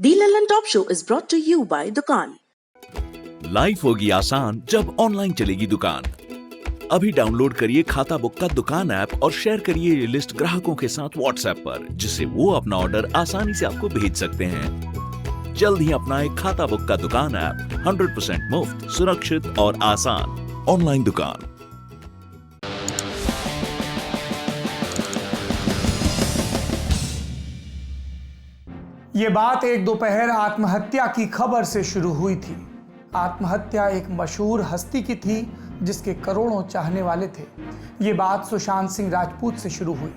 The Lallantop show is brought to you by Dukaan. Life होगी आसान जब ऑनलाइन चलेगी दुकान। अभी डाउनलोड करिए खाता बुक का दुकान ऐप और शेयर करिए ये लिस्ट ग्राहकों के साथ व्हाट्सएप पर, जिससे वो अपना ऑर्डर आसानी से आपको भेज सकते हैं। जल्द ही अपनाएं खाता बुक का दुकान ऐप, 100% मुफ्त, सुरक्षित और आसान ऑनलाइन दुकान। ये बात एक दोपहर आत्महत्या की खबर से शुरू हुई थी। आत्महत्या एक मशहूर हस्ती की थी जिसके करोड़ों चाहने वाले थे। ये बात सुशांत सिंह राजपूत से शुरू हुई,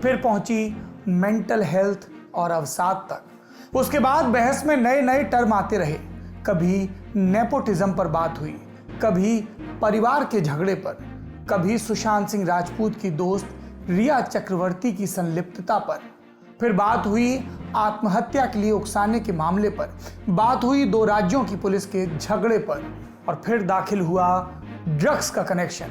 फिर पहुंची मेंटल हेल्थ और अवसाद तक। उसके बाद बहस में नए नए टर्म आते रहे। कभी नेपोटिज्म पर बात हुई, कभी परिवार के झगड़े पर, कभी सुशांत सिंह राजपूत की दोस्त रिया चक्रवर्ती की संलिप्तता पर, फिर बात हुई आत्महत्या के लिए उकसाने के मामले पर, बात हुई दो राज्यों की पुलिस के झगड़े पर, और फिर दाखिल हुआ ड्रग्स का कनेक्शन।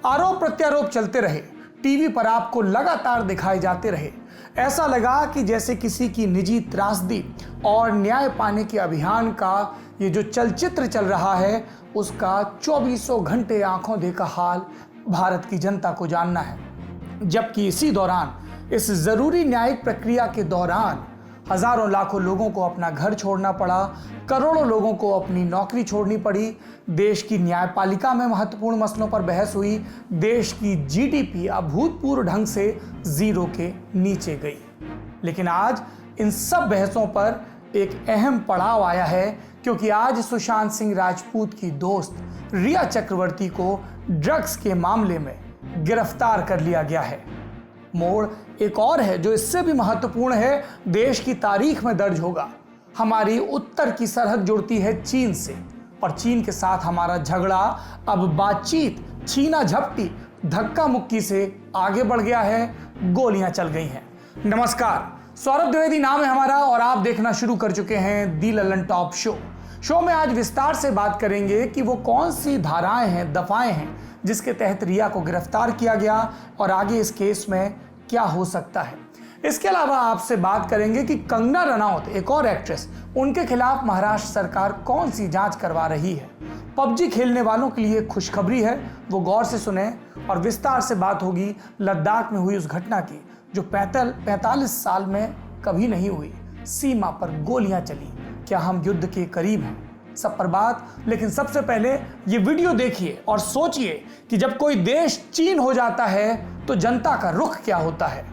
आरोप प्रत्यारोप चलते रहे, टीवी पर आपको लगातार दिखाए जाते रहे। ऐसा लगा कि जैसे किसी की निजी त्रासदी और न्याय पाने के अभियान का ये जो चलचित्र चल रहा है, उसका 24 घंटे आंखों देखा हाल भारत की जनता को जानना है। जबकि इसी दौरान, इस जरूरी न्यायिक प्रक्रिया के दौरान, हजारों लाखों लोगों को अपना घर छोड़ना पड़ा, करोड़ों लोगों को अपनी नौकरी छोड़नी पड़ी, देश की न्यायपालिका में महत्वपूर्ण मसलों पर बहस हुई, देश की जीडीपी अभूतपूर्व ढंग से जीरो के नीचे गई। लेकिन आज इन सब बहसों पर एक अहम पड़ाव आया है, क्योंकि आज सुशांत सिंह राजपूत की दोस्त रिया चक्रवर्ती को ड्रग्स के मामले में गिरफ्तार कर लिया गया है। मोड़ एक और है जो इससे भी महत्वपूर्ण है, देश की तारीख में दर्ज होगा। हमारी उत्तर की सरहद जुड़ती है चीन से, और चीन के साथ हमारा झगड़ा अब बातचीत, छीना झपटी, धक्का मुक्की से आगे बढ़ गया है, गोलियां चल गई हैं। नमस्कार, सौरभ द्विवेदी नाम है हमारा और आप देखना शुरू कर चुके हैं दी ललन टॉप शो में आज विस्तार से बात करेंगे कि वो कौन सी धाराएं हैं, दफाएं हैं जिसके तहत रिया को गिरफ्तार किया गया और आगे इस केस में क्या हो सकता है। इसके अलावा आपसे बात करेंगे कि कंगना रनौत, एक और एक्ट्रेस, उनके खिलाफ महाराष्ट्र सरकार कौन सी जांच करवा रही है। पबजी खेलने वालों के लिए खुशखबरी है, वो गौर से सुने। और विस्तार से बात होगी लद्दाख में हुई उस घटना की जो 45 साल में कभी नहीं हुई। सीमा पर गोलियां चली, क्या हम युद्ध के करीब हैं? सब पर बात। लेकिन सबसे पहले ये वीडियो देखिए और सोचिए कि जब कोई देश चीन हो जाता है तो जनता का रुख क्या होता है।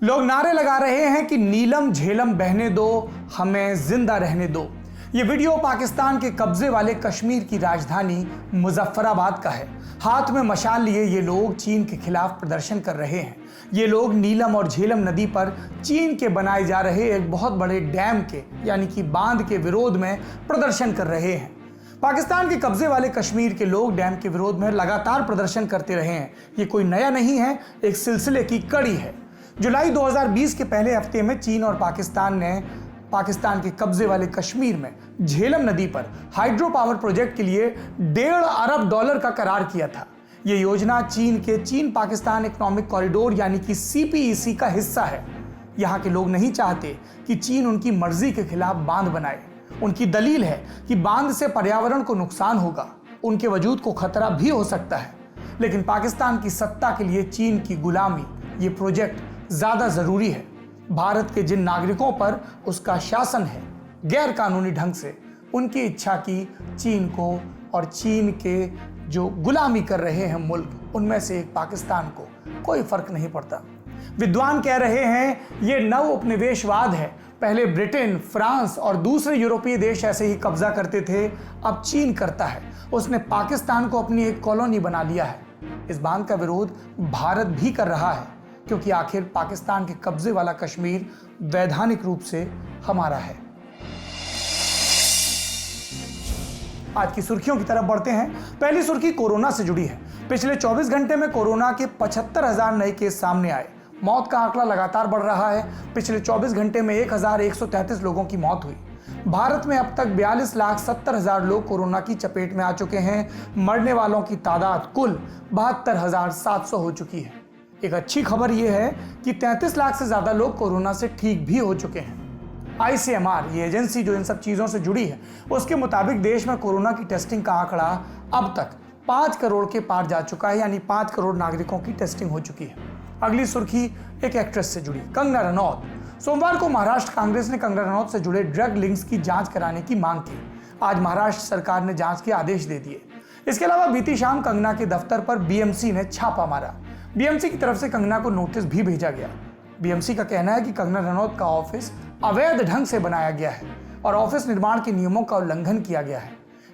लोग नारे लगा रहे हैं कि नीलम झेलम बहने दो, हमें जिंदा रहने दो। ये वीडियो पाकिस्तान के कब्जे वाले कश्मीर की राजधानी मुजफ्फराबाद का है। हाथ में मशाल लिए ये लोग चीन के खिलाफ प्रदर्शन कर रहे हैं। ये लोग नीलम और झेलम नदी पर चीन के बनाए जा रहे एक बहुत बड़े डैम के, यानी कि बांध के विरोध में प्रदर्शन कर रहे हैं। पाकिस्तान के कब्जे वाले कश्मीर के लोग डैम के विरोध में लगातार प्रदर्शन करते रहे हैं। ये कोई नया नहीं है, एक सिलसिले की कड़ी है। जुलाई 2020 के पहले हफ्ते में चीन और पाकिस्तान ने पाकिस्तान के कब्जे वाले कश्मीर में झेलम नदी पर हाइड्रो पावर प्रोजेक्ट के लिए $1.5 अरब का करार किया था। ये योजना चीन के चीन पाकिस्तान इकोनॉमिक कॉरिडोर यानी कि CPEC का हिस्सा है। यहाँ के लोग नहीं चाहते कि चीन उनकी मर्जी के खिलाफ बांध बनाए। उनकी दलील है कि बांध से पर्यावरण को नुकसान होगा, उनके वजूद को खतरा भी हो सकता है। लेकिन पाकिस्तान की सत्ता के लिए चीन की गुलामी, ये प्रोजेक्ट ज्यादा जरूरी है। भारत के जिन नागरिकों पर उसका शासन है, गैर कानूनी ढंग से उनकी इच्छा की चीन को और चीन के जो गुलामी कर रहे हैं मुल्क, उनमें से एक पाकिस्तान को कोई फर्क नहीं पड़ता। विद्वान कह रहे हैं ये नव उपनिवेशवाद है। पहले ब्रिटेन, फ्रांस और दूसरे यूरोपीय देश ऐसे ही कब्जा करते थे, अब चीन करता है। उसने पाकिस्तान को अपनी एक कॉलोनी बना लिया है। इस बांध का विरोध भारत भी कर रहा है। क्योंकि आखिर पाकिस्तान के कब्जे वाला कश्मीर वैधानिक रूप से हमारा है। आज की सुर्खियों की तरफ बढ़ते हैं। पहली सुर्खी कोरोना से जुड़ी है। पिछले 24 घंटे में कोरोना के 75,000 नए केस सामने आए। मौत का आंकड़ा लगातार बढ़ रहा है। पिछले 24 घंटे में 1,133 लोगों की मौत हुई। भारत में अब तक 42,70,000 लोग कोरोना की चपेट में आ चुके हैं। मरने वालों की तादाद कुल 72,700 हो चुकी है। एक अच्छी खबर यह है कि 33 लाख से ज्यादा लोग कोरोना से ठीक भी हो चुके हैं। ICMR, ये एजेंसी जो इन सब चीजों से जुड़ी है, उसके मुताबिक देश में कोरोना की टेस्टिंग का आंकड़ा अब तक 5 करोड़ के पार जा चुका है, यानी 5 करोड़ नागरिकों की टेस्टिंग हो चुकी है। अगली सुर्खी एक एक्ट्रेस से जुड़ी, कंगना रनौत। सोमवार को महाराष्ट्र कांग्रेस ने कंगना रनौत से जुड़े ड्रग लिंक्स की जांच कराने की मांग की। आज महाराष्ट्र सरकार ने जांच के आदेश दे दिए। इसके अलावा बीती शाम कंगना के दफ्तर पर BMC ने छापा मारा। BMC की तरफ से कंगना को नोटिस भी भेजा गया। BMC का कहना है कि कंगना रनौत का ऑफिस अवैध ढंग से बनाया गया है और ऑफिस निर्माण के नियमों का उल्लंघन किया गया है।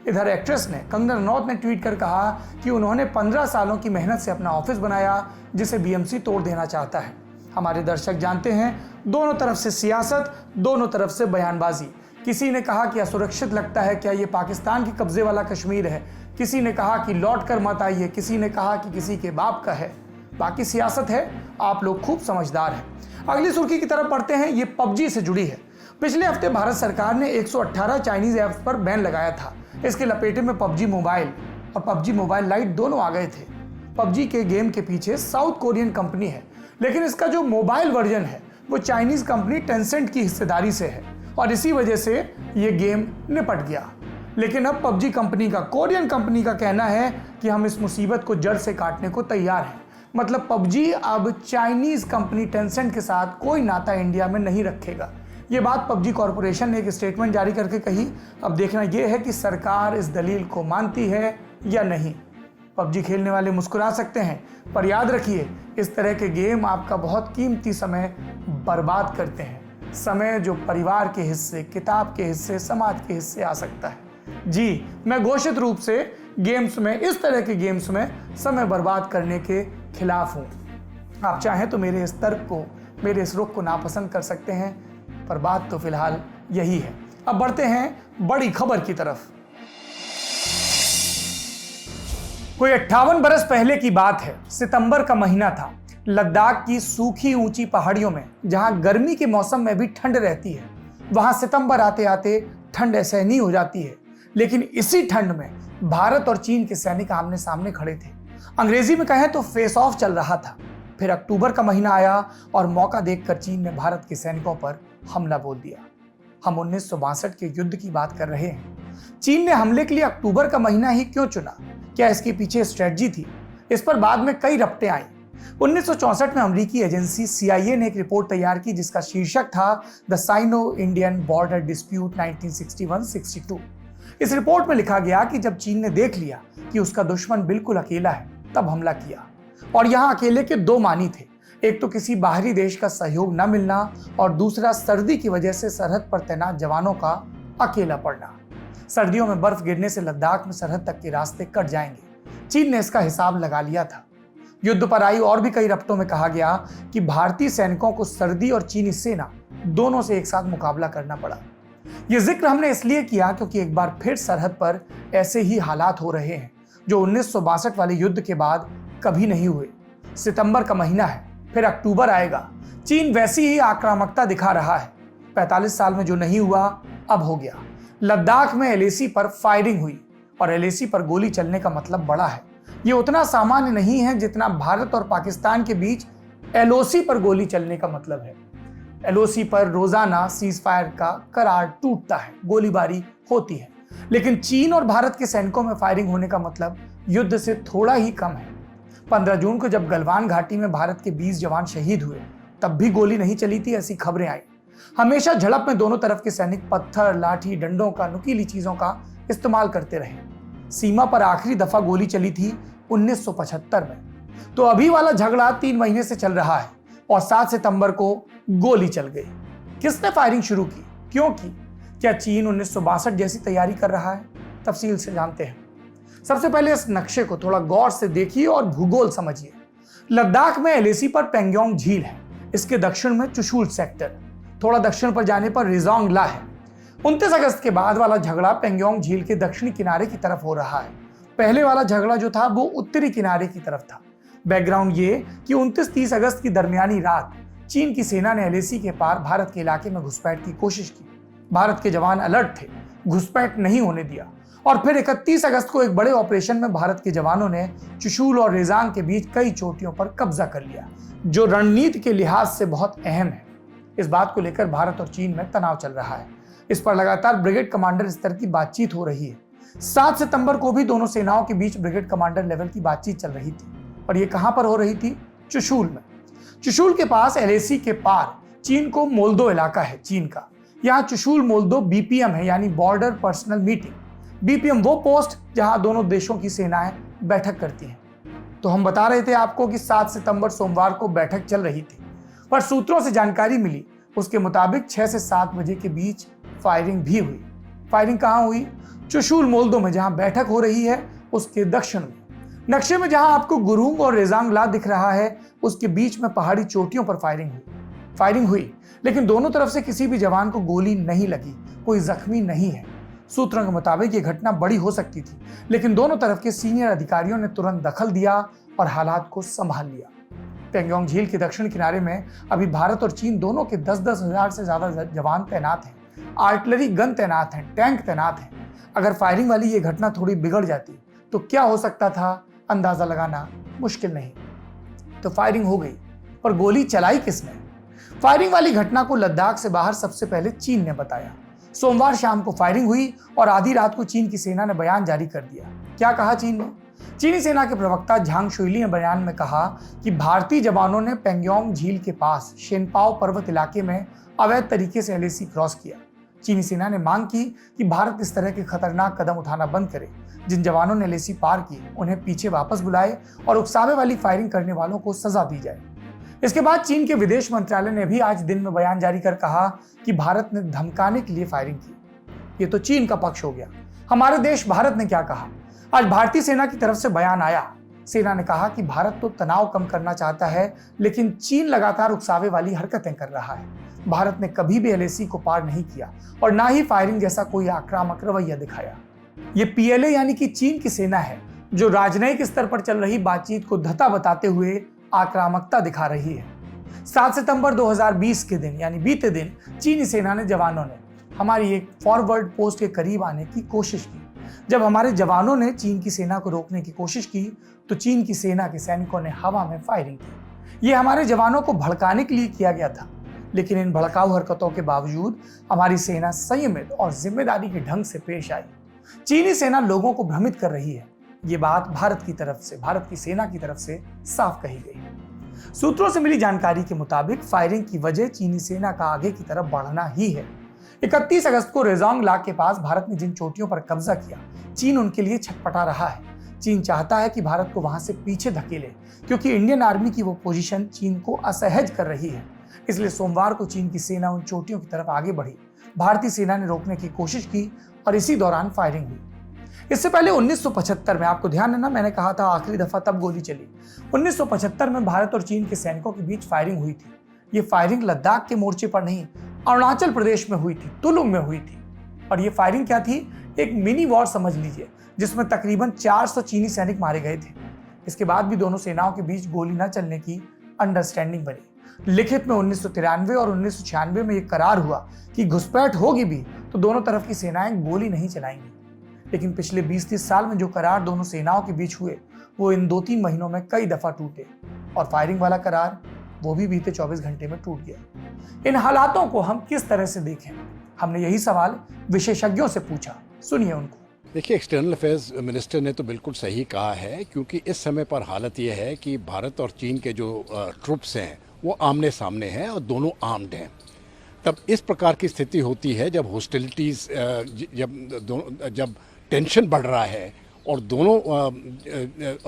इधर एक्ट्रेस ने, कंगना रनौत ने ट्वीट कर कहा कि उन्होंने 15 सालों की मेहनत से अपना ऑफिस बनाया, जिसे BMC तोड़ देना चाहता है। हमारे दर्शक जानते हैं, दोनों तरफ से सियासत, दोनों तरफ से बयानबाजी। किसी ने कहा कि असुरक्षित लगता है, क्या ये पाकिस्तान के कब्जे वाला कश्मीर है। किसी ने कहा कि लौट कर मत आइए, किसी ने कहा कि किसी के बाप का है। बाकी सियासत है, आप लोग खूब समझदार हैं। अगली सुर्खी की तरफ पढ़ते हैं। ये PUBG से जुड़ी है। पिछले हफ्ते भारत सरकार ने 118 चाइनीज ऐप्स पर बैन लगाया था। इसके लपेटे में PUBG मोबाइल और PUBG मोबाइल लाइट दोनों आ गए थे। PUBG के गेम के पीछे साउथ कोरियन कंपनी है, लेकिन इसका जो मोबाइल वर्जन है वो चाइनीज कंपनी टेंसेंट की हिस्सेदारी से है और इसी वजह से ये गेम निपट गया। लेकिन अब PUBG कंपनी का, कोरियन कंपनी का कहना है कि हम इस मुसीबत को जड़ से काटने को तैयार हैं। मतलब PUBG अब चाइनीज कंपनी टेंसेंट के साथ कोई नाता इंडिया में नहीं रखेगा। ये बात PUBG कॉरपोरेशन ने एक स्टेटमेंट जारी करके कही। अब देखना यह है कि सरकार इस दलील को मानती है या नहीं। PUBG खेलने वाले मुस्कुरा सकते हैं, पर याद रखिए, इस तरह के गेम आपका बहुत कीमती समय बर्बाद करते हैं। समय जो परिवार के हिस्से, किताब के हिस्से, समाज के हिस्से आ सकता है। जी, मैं घोषित रूप से गेम्स में, इस तरह के गेम्स में समय बर्बाद करने के खिलाफ हूं। आप चाहें तो मेरे इस तर्क को, मेरे इस रुख को नापसंद कर सकते हैं, पर बात तो फिलहाल यही है। अब बढ़ते हैं बड़ी खबर की तरफ। कोई 58 बरस पहले की बात है। सितंबर का महीना था। लद्दाख की सूखी ऊंची पहाड़ियों में, जहां गर्मी के मौसम में भी ठंड रहती है, वहां सितंबर आते आते ठंड असहनीय हो जाती है। लेकिन इसी ठंड में भारत और चीन के सैनिक आमने सामने खड़े थे। अंग्रेजी में कहें तो फेस ऑफ चल रहा था। फिर अक्टूबर का महीना आया और मौका देखकर चीन ने भारत के सैनिकों पर हमला बोल दिया। हम 1962 के युद्ध की बात कर रहे हैं। चीन ने हमले के लिए अक्टूबर का महीना ही क्यों चुना? क्या इसके पीछे स्ट्रेटजी थी? इस पर बाद में कई रपटें आई। 1964 में अमेरिकी एजेंसी CIA ने एक रिपोर्ट तैयार की जिसका शीर्षक था the Sino Indian border dispute 1961-62। इस रिपोर्ट में लिखा गया कि जब चीन ने देख लिया कि उसका दुश्मन बिल्कुल अकेला है, तब हमला किया। और यहां अकेले के दो मानी थे। एक तो किसी बाहरी देश का सहयोग न मिलना और दूसरा सर्दी की वजह से सरहद पर तैनात जवानों का अकेला पड़ना। सर्दियों में बर्फ गिरने से लद्दाख में सरहद तक के रास्ते कट जाएंगे। चीन ने इसका हिसाब लगा लिया था। युद्ध पर आई और भी कई रपटों में कहा गया कि भारतीय सैनिकों को सर्दी और चीनी सेना दोनों से एक साथ मुकाबला करना पड़ा। यह जिक्र हमने इसलिए किया क्योंकि एक बार फिर सरहद पर ऐसे ही हालात हो रहे हैं जो 1962 वाले युद्ध के बाद कभी नहीं हुए। सितंबर का महीना है, फिर अक्टूबर आएगा। चीन वैसी ही आक्रामकता दिखा रहा है। 45 साल में जो नहीं हुआ अब हो गया। लद्दाख में LAC पर फायरिंग हुई और LAC पर गोली चलने का मतलब बड़ा है। ये उतना सामान्य नहीं है जितना भारत और पाकिस्तान के बीच LOC पर गोली चलने का मतलब है। LOC पर रोजाना सीज फायर का करार टूटता है, गोलीबारी होती है। लेकिन चीन और भारत के सैनिकों में फायरिंग होने का मतलब युद्ध से थोड़ा ही कम है। 15 जून को जब गलवान घाटी में भारत के 20 जवान शहीद हुए, तब भी गोली नहीं चली थी, ऐसी खबरें आई। हमेशा झड़प में दोनों तरफ के सैनिक पत्थर, लाठी, डंडों का, नुकीली चीजों का इस्तेमाल करते रहे। सीमा पर आखिरी दफा गोली चली थी 1975 में। तो अभी वाला झगड़ा 3 महीने से चल रहा है और 7 सितंबर को गोली चल गई। किसने फायरिंग शुरू की, क्यों की? क्या चीन 1962 जैसी तैयारी कर रहा है? तफसील से जानते हैं। सबसे पहले इस नक्शे को थोड़ा गौर से देखिए और भूगोल समझिए। लद्दाख में एलएसी पर पेंगोंग झील है। इसके दक्षिण में चुशूल सेक्टर, थोड़ा दक्षिण पर जाने पर रिजोंग ला है। 29 अगस्त के बाद वाला झगड़ा पेंगोंग झील के दक्षिणी किनारे की तरफ हो रहा है। पहले वाला झगड़ा जो था वो उत्तरी किनारे की तरफ था। बैकग्राउंड ये कि 29-30 अगस्त की दरमियानी रात चीन की सेना ने एलएसी के पार भारत के इलाके में घुसपैठ की कोशिश की। भारत के जवान अलर्ट थे, घुसपैठ नहीं होने दिया और फिर 31 अगस्त को एक बड़े ऑपरेशन में भारत के जवानों ने चुशूल और रेजांग के बीच कई चोटियों पर कब्जा कर लिया, जो रणनीति के लिहाज से बहुत अहम है। इस बात को लेकर भारत और चीन में तनाव चल रहा है। इस पर लगातार ब्रिगेड कमांडर स्तर की बातचीत हो रही है। 7 सितंबर को भी दोनों सेनाओं के बीच ब्रिगेड कमांडर लेवल की बातचीत चल रही थी और ये कहां पर हो रही थी? चुशूल में। चुशूल के पास एलएसी के पार चीन को मोल्दो इलाका है चीन का। यहाँ चुशूल मोल्दो बीपीएम है, यानी बॉर्डर पर्सनल मीटिंग। बीपीएम वो पोस्ट जहां दोनों देशों की सेनाएं बैठक करती हैं। तो हम बता रहे थे आपको कि 7 सितंबर सोमवार को बैठक चल रही थी, पर सूत्रों से जानकारी मिली उसके मुताबिक 6 से 7 बजे के बीच फायरिंग भी हुई। फायरिंग कहां हुई? चुशूल मोल्दो में, जहां बैठक हो रही है उसके दक्षिण में। नक्शे में जहां आपको गुरुंग और रेजांग ला दिख रहा है, उसके बीच में पहाड़ी चोटियों पर फायरिंग हुई, लेकिन दोनों तरफ से किसी भी जवान को गोली नहीं लगी, कोई जख्मी नहीं है। सूत्रों के मुताबिक ये घटना बड़ी हो सकती थी, लेकिन दोनों तरफ के सीनियर अधिकारियों ने तुरंत दखल दिया और हालात को संभाल लिया। पेंगोंग झील के दक्षिण किनारे में अभी भारत और चीन दोनों के 10-10 हजार से ज्यादा जवान तैनात हैं, आर्टिलरी गन तैनात हैं, टैंक तैनात हैं। अगर फायरिंग वाली ये घटना थोड़ी बिगड़ जाती तो क्या हो सकता था, अंदाजा लगाना मुश्किल नहीं। तो फायरिंग हो गई, पर गोली चलाई किसने? फायरिंग वाली घटना को लद्दाख से बाहर सबसे पहले चीन ने बताया। सोमवार शाम को फायरिंग हुई और आधी रात को चीन की सेना ने बयान जारी कर दिया। क्या कहा चीन ने? चीनी सेना के प्रवक्ता झांग शुइली ने बयान में कहा कि भारतीय जवानों ने पेंगोंग झील के पास शेनपाओ पर्वत इलाके में अवैध तरीके से एलएसी क्रॉस किया। चीनी सेना ने मांग की कि भारत इस तरह के खतरनाक कदम उठाना बंद करे। जिन जवानों ने एलएसी पार की उन्हें पीछे वापस बुलाए और उकसावे वाली फायरिंग करने वालों को सजा दी जाए। इसके बाद चीन के विदेश मंत्रालय ने भी आज दिन में बयान जारी कर कहा कि भारत ने धमकाने के लिए फायरिंग की। ये तो चीन का पक्ष हो गया। हमारे देश भारत ने क्या कहा? आज भारतीय सेना की तरफ से बयान आया। सेना ने कहा कि भारत तो तनाव कम करना चाहता है, लेकिन चीन लगातार उकसावे वाली हरकतें कर रहा है। भारत ने कभी भी एलएसी को पार नहीं किया और ना ही फायरिंग जैसा कोई आक्रामक रवैया दिखाया। ये पीएलए यानी कि चीन की सेना है जो राजनयिक स्तर पर चल रही बातचीत को धता बताते हुए आक्रामकता दिखा रही है। 7 सितंबर 2020 के दिन, यानी बीते दिन, चीनी सेना ने जवानों ने हमारी एक फॉरवर्ड पोस्ट के करीब आने की कोशिश की। जब हमारे जवानों ने चीन की सेना को रोकने की कोशिश की तो चीन की सेना के सैनिकों ने हवा में फायरिंग की। ये हमारे जवानों को भड़काने के लिए किया गया था, लेकिन इन भड़काऊ हरकतों के बावजूद हमारी सेना संयमित और जिम्मेदारी के ढंग से पेश आई। चीनी सेना लोगों को भ्रमित कर रही है। ये बात भारत की सेना की तरफ से साफ कही गई। सूत्रों से मिली जानकारी के मुताबिक फायरिंग की वजह चीनी सेना का आगे की तरफ बढ़ना ही है। 31 अगस्त को रेजोंग ला के पास भारत ने जिन चोटियों पर कब्जा किया, चीन उनके लिए छटपटा रहा है। चीन चाहता है कि भारत को वहां से पीछे धकेले, क्योंकि इंडियन आर्मी की वो पोजीशन चीन को असहज कर रही है। इसलिए सोमवार को चीन की सेना उन चोटियों की तरफ आगे बढ़ी। भारतीय सेना ने रोकने की कोशिश की और इसी दौरान फायरिंग हुई। इससे पहले 1975 में, आपको ध्यान है ना, मैंने कहा था आखिरी दफा तब गोली चली। 1975 में भारत और चीन के सैनिकों के बीच फायरिंग हुई थी। ये फायरिंग लद्दाख के मोर्चे पर नहीं, अरुणाचल प्रदेश में हुई थी, तुलुंग में हुई थी। और ये फायरिंग क्या थी? एक मिनी वॉर समझ लीजिए, जिसमें तकरीबन 400 चीनी सैनिक मारे गए थे। इसके बाद भी दोनों सेनाओं के बीच गोली न चलने की अंडरस्टैंडिंग बनी। लिखित में 1993 और 1996 में ये करार हुआ कि घुसपैठ होगी भी तो दोनों तरफ की सेनाएं गोली नहीं चलाएंगी। लेकिन पिछले 20-30 साल में जो करार दोनों सेनाओं के बीच हुए, वो इन 2-3 महीनों में कई दफा टूटे। और फायरिंग वाला करार वो भी बीते 24 घंटे में टूट गया। इन हालातों को हम किस तरह से देखें? हमने यही सवाल विशेषज्ञों से पूछा। सुनिए उनको। देखिए, एक्सटर्नल अफेयर्स मिनिस्टर ने तो बिल्कुल सही कहा है, क्योंकि इस समय पर हालत ये है कि भारत और चीन के जो ट्रुप्स हैं वो आमने सामने हैं और दोनों आर्म्ड हैं। तब इस प्रकार की स्थिति होती है जब हॉस्टिलिटीज़, जब टेंशन बढ़ रहा है और दोनों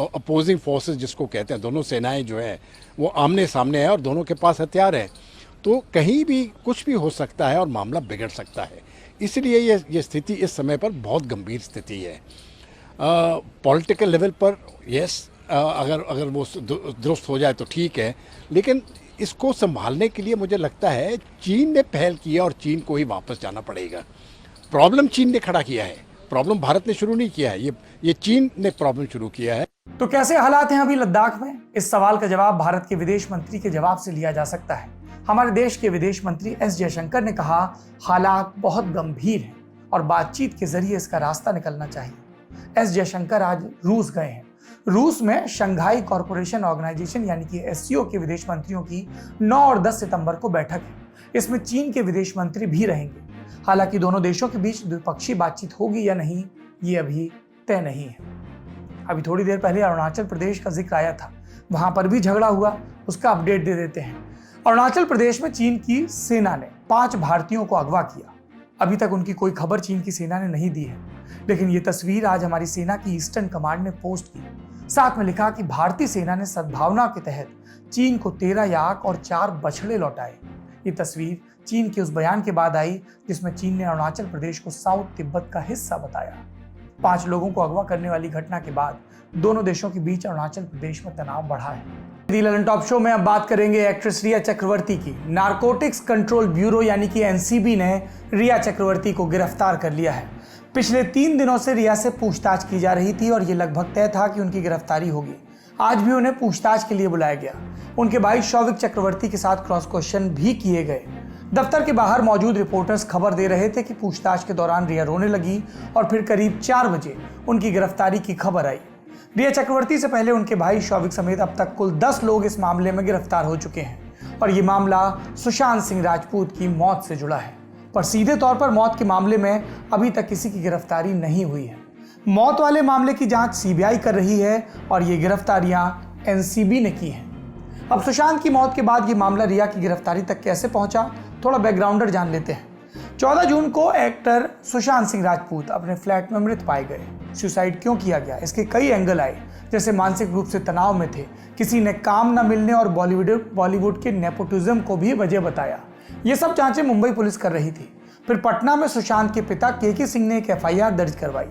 अपोजिंग फोर्सेस जिसको कहते हैं, दोनों सेनाएं जो हैं वो आमने सामने हैं और दोनों के पास हथियार हैं, तो कहीं भी कुछ भी हो सकता है और मामला बिगड़ सकता है। इसलिए ये स्थिति इस समय पर बहुत गंभीर स्थिति है। पॉलिटिकल लेवल पर यस, अगर वो दुरुस्त हो जाए तो ठीक है, लेकिन इसको संभालने के लिए मुझे लगता है चीन ने पहल की है और चीन को ही वापस जाना पड़ेगा। प्रॉब्लम चीन ने खड़ा किया है, प्रॉब्लम भारत ने शुरू नहीं किया है, ये चीन ने प्रॉब्लम शुरू किया है। तो कैसे हालात हैं अभी लद्दाख में? इस सवाल का जवाब भारत के विदेश मंत्री के जवाब से लिया जा सकता है। हमारे देश के विदेश मंत्री एस जयशंकर ने कहा, हालात बहुत गंभीर हैं और बातचीत के जरिए इसका रास्ता निकलना चाहिए। एस जयशंकर आज रूस गए हैं। रूस में शंघाई कॉरपोरेशन ऑर्गेनाइजेशन यानी कि एससीओ के विदेश मंत्रियों की 9 और 10 सितंबर को बैठक है। इसमें चीन के विदेश मंत्री भी रहेंगे। हालांकि दोनों देशों के बीच द्विपक्षीय बातचीत होगी या नहीं, ये अभी तय नहीं है। अभी थोड़ी देर पहले अरुणाचल प्रदेश का जिक्र आया था, वहां पर भी झगड़ा हुआ, उसका अपडेट दे देते हैं। अरुणाचल प्रदेश में चीन की सेना ने 5 भारतीयों को अगवा किया। अभी तक उनकी कोई खबर चीन की सेना ने नहीं दी है, लेकिन ये तस्वीर आज हमारी सेना की ईस्टर्न कमांड ने पोस्ट की। साथ में लिखा कि भारतीय सेना ने सद्भावना के तहत चीन को 13 याक और 4 बछड़े लौटाए। ये तस्वीर चीन के उस बयान के बाद आई जिसमें चीन ने अरुणाचल प्रदेश को साउथ तिब्बत का हिस्सा बताया। 5 लोगों को अगवा करने वाली घटना के बाद दोनों देशों के बीच अरुणाचल प्रदेश में तनाव बढ़ा है। दी ललन टॉप शो में अब बात करेंगे एक्ट्रेस रिया चक्रवर्ती की। नारकोटिक्स कंट्रोल ब्यूरो यानी कि एनसीबी ने रिया चक्रवर्ती को गिरफ्तार कर लिया है। पिछले 3 दिनों से रिया से पूछताछ की जा रही थी और ये लगभग तय था कि उनकी गिरफ्तारी होगी। आज भी उन्हें पूछताछ के लिए बुलाया गया। उनके भाई शौविक चक्रवर्ती के साथ क्रॉस क्वेश्चन भी किए गए। दफ्तर के बाहर मौजूद रिपोर्टर्स खबर दे रहे थे कि पूछताछ के दौरान रिया रोने लगी और फिर करीब 4 बजे उनकी गिरफ्तारी की खबर आई। रिया चक्रवर्ती से पहले उनके भाई शौविक समेत अब तक कुल 10 लोग इस मामले में गिरफ्तार हो चुके हैं और ये मामला सुशांत सिंह राजपूत की मौत से जुड़ा है। पर सीधे तौर पर मौत के मामले में अभी तक किसी की गिरफ्तारी नहीं हुई है। मौत वाले मामले की जांच सीबीआई कर रही है और ये गिरफ्तारियां एनसीबी ने की हैं। अब सुशांत की मौत के बाद ये मामला रिया की गिरफ्तारी तक कैसे पहुंचा, थोड़ा बैकग्राउंडर जान लेते हैं। 14 जून को एक्टर सुशांत सिंह राजपूत अपने फ्लैट में मृत पाए गए। सुसाइड क्यों किया गया, इसके कई एंगल आए, जैसे मानसिक रूप से तनाव में थे, किसी ने काम न मिलने और बॉलीवुड के नेपोटिज्म को भी वजह बताया। ये सब जांचें मुंबई पुलिस कर रही थी। फिर पटना में सुशांत के पिता के सिंह ने एक एफआईआर दर्ज करवाई।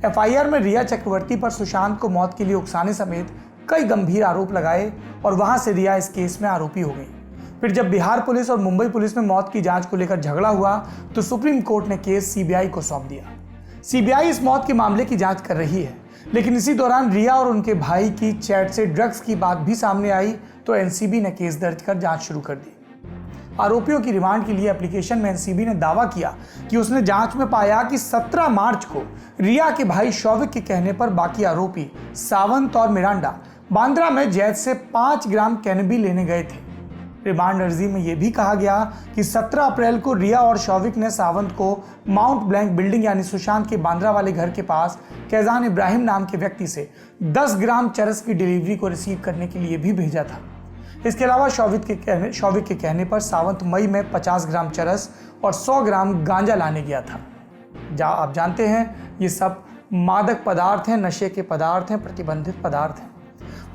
एफआईआर में रिया चक्रवर्ती पर सुशांत को मौत के लिए उकसाने समेत कई गंभीर आरोप लगाए और वहां से रिया इस केस में आरोपी हो गई। फिर जब बिहार पुलिस और मुंबई पुलिस में मौत की जांच को लेकर झगड़ा हुआ तो सुप्रीम कोर्ट ने केस सीबीआई को सौंप दिया। सीबीआई इस मौत के मामले की जांच कर रही है, लेकिन इसी दौरान रिया और उनके भाई की चैट से ड्रग्स की बात भी सामने आई तो एनसीबी ने केस दर्ज कर जांच शुरू कर दी। आरोपियों की रिमांड के लिए एप्लीकेशन में एनसीबी ने दावा किया कि उसने जांच में पाया कि 17 मार्च को रिया के भाई शौविक के कहने पर बाकी आरोपी सावंत और मिरांडा बांद्रा में जैद से 5 ग्राम कैनबी लेने गए थे। रिमांड अर्जी में यह भी कहा गया कि 17 अप्रैल को रिया और शौविक ने सावंत को माउंट ब्लैंक बिल्डिंग यानी सुशांत के बांद्रा वाले घर के पास कैजान इब्राहिम नाम के व्यक्ति से 10 ग्राम चरस की डिलीवरी को रिसीव करने के लिए भी भेजा था। इसके अलावा शौविक के कहने पर सावंत मई में 50 ग्राम चरस और 100 ग्राम गांजा लाने गया था। आप जानते हैं ये सब मादक पदार्थ हैं, नशे के पदार्थ हैं, प्रतिबंधित पदार्थ हैं।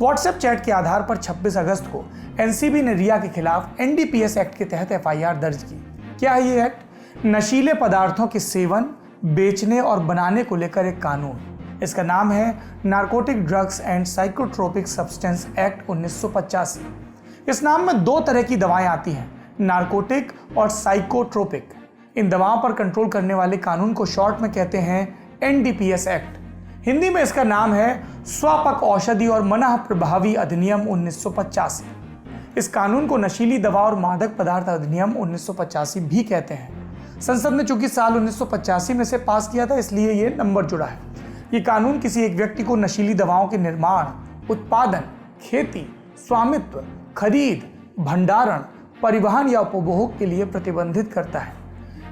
व्हाट्सएप चैट के आधार पर 26 अगस्त को एनसीबी ने रिया के खिलाफ एनडीपीएस एक्ट के तहत एफआईआर दर्ज की। क्या है ये एक्ट? नशीले पदार्थों के सेवन, बेचने और बनाने को लेकर एक कानून। इसका नाम है narcotic drugs and psychotropic substance act 1985। इस नाम में 2 तरह की दवाएं आती हैं, नारकोटिक और साइकोट्रोपिक। इन दवाओं पर कंट्रोल करने वाले कानून को शॉर्ट में कहते हैं एनडीपीएस एक्ट। हिंदी में इसका नाम है स्वापक औषधि और मना प्रभावी अधिनियम 1985। इस कानून को नशीली दवा और मादक पदार्थ अधिनियम 1985 भी कहते हैं। संसद ने चूंकि साल 1985 में से पास किया था, इसलिए ये नंबर जुड़ा है। ये कानून किसी एक व्यक्ति को नशीली दवाओं के निर्माण, उत्पादन, खेती, स्वामित्व, खरीद, भंडारण, परिवहन या उपभोग के लिए प्रतिबंधित करता है।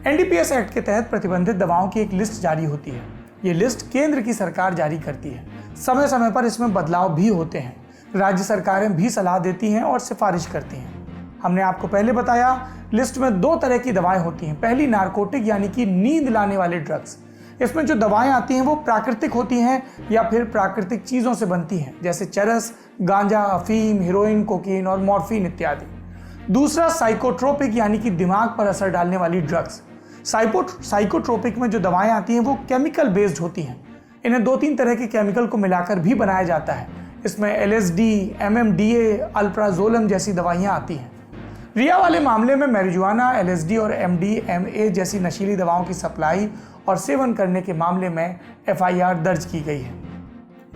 एनडीपीएस एक्ट के तहत प्रतिबंधित दवाओं की एक लिस्ट जारी होती है। ये लिस्ट केंद्र की सरकार जारी करती है। समय समय पर इसमें बदलाव भी होते हैं। राज्य सरकारें भी सलाह देती हैं और सिफारिश करती हैं। हमने आपको पहले बताया, लिस्ट में 2 तरह की दवाएं होती हैं। पहली नारकोटिक यानी कि नींद लाने वाले ड्रग्स। इसमें जो दवाएं आती हैं वो प्राकृतिक होती हैं या फिर प्राकृतिक चीज़ों से बनती हैं, जैसे चरस, गांजा, अफीम, हेरोइन, कोकीन और मॉर्फिन इत्यादि। दूसरा साइकोट्रोपिक यानी कि दिमाग पर असर डालने वाली ड्रग्स। साइकोट्रोपिक में जो दवाएं आती हैं वो केमिकल बेस्ड होती हैं। इन्हें 2-3 तरह के केमिकल को मिलाकर भी बनाया जाता है। इसमें LSD, MMDA, अल्प्राजोलम जैसी दवाइयाँ आती हैं। रिया वाले मामले में मैरिजुआना, LSD और MDMA जैसी नशीली दवाओं की सप्लाई और सेवन करने के मामले में FIR दर्ज की गई है।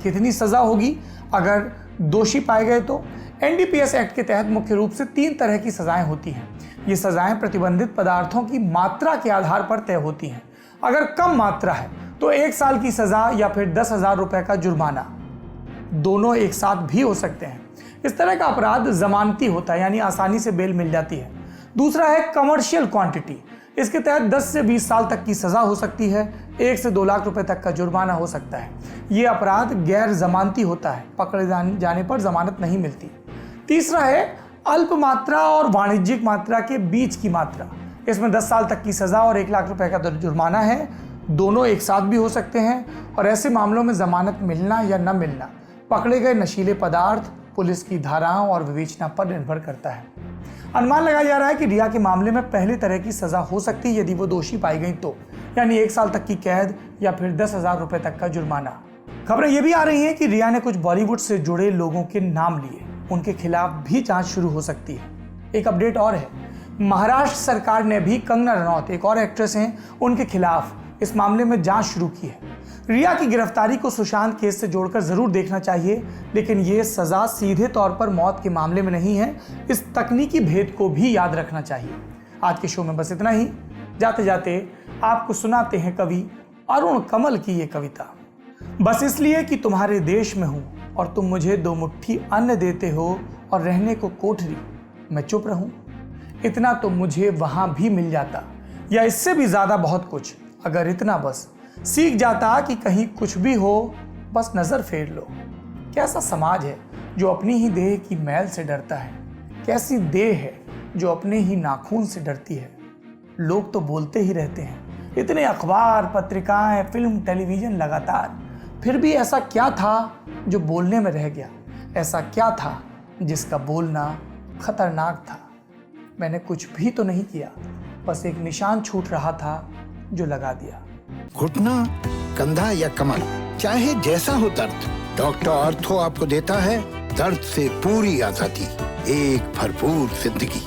कितनी सज़ा होगी अगर दोषी पाए गए तो? NDPS एक्ट के तहत मुख्य रूप से 3 तरह की सजाएं होती हैं। ये सजाएं प्रतिबंधित पदार्थों की मात्रा के आधार पर तय होती हैं। अगर कम मात्रा है तो 1 साल की सजा या फिर 10,000 रुपए का जुर्माना, दोनों एक साथ भी हो सकते हैं। इस तरह का अपराध जमानती होता है, यानी आसानी से बेल मिल जाती है। दूसरा है कमर्शियल क्वांटिटी। इसके तहत 10 से 20 साल तक की सजा हो सकती है, 1 से 2 लाख रुपए तक का जुर्माना हो सकता है। ये अपराध गैर जमानती होता है, पकड़े जाने पर जमानत नहीं मिलती। तीसरा है अल्प मात्रा और वाणिज्यिक मात्रा के बीच की मात्रा। इसमें 10 साल तक की सजा और 1 लाख रुपए का जुर्माना है, दोनों एक साथ भी हो सकते हैं। और ऐसे मामलों में जमानत मिलना या न मिलना पकड़े गए नशीले पदार्थ, पुलिस की धाराओं और विवेचना पर निर्भर करता है। अनुमान लगाया जा रहा है कि रिया के मामले में पहले तरह की सजा हो सकती है यदि वो दोषी पाई गई तो, यानी 1 साल तक की कैद या फिर 10,000 रुपए तक का जुर्माना। खबरें ये भी आ रही हैं कि रिया ने कुछ बॉलीवुड से जुड़े लोगों के नाम लिए, उनके खिलाफ भी जांच शुरू हो सकती है। एक अपडेट और है, महाराष्ट्र सरकार ने भी कंगना रनौत, एक और एक्ट्रेस हैं, उनके खिलाफ इस मामले में जांच शुरू की है। रिया की गिरफ्तारी को सुशांत केस से जोड़कर जरूर देखना चाहिए, लेकिन ये सजा सीधे तौर पर मौत के मामले में नहीं है। इस तकनीकी भेद को भी याद रखना चाहिए। आज के शो में बस इतना ही। जाते जाते आपको सुनाते हैं कवि अरुण कमल की ये कविता। बस इसलिए कि तुम्हारे देश में हूँ और तुम मुझे 2 मुट्ठी अन्न देते हो और रहने को कोठरी, मैं चुप रहूं। इतना तो मुझे वहां भी मिल जाता, या इससे भी ज्यादा बहुत कुछ, अगर इतना बस सीख जाता कि कहीं कुछ भी हो बस नजर फेर लो। कैसा समाज है जो अपनी ही देह की मैल से डरता है, कैसी देह है जो अपने ही नाखून से डरती है। लोग तो बोलते ही रहते हैं, इतने अखबार, पत्रिकाएं, फिल्म, टेलीविजन लगातार, फिर भी ऐसा क्या था जो बोलने में रह गया? ऐसा क्या था जिसका बोलना खतरनाक था? मैंने कुछ भी तो नहीं किया, बस एक निशान छूट रहा था जो लगा दिया। घुटना, कंधा या कमर, चाहे जैसा हो दर्द, डॉक्टर ऑर्थो आपको देता है दर्द से पूरी आजादी, एक भरपूर जिंदगी।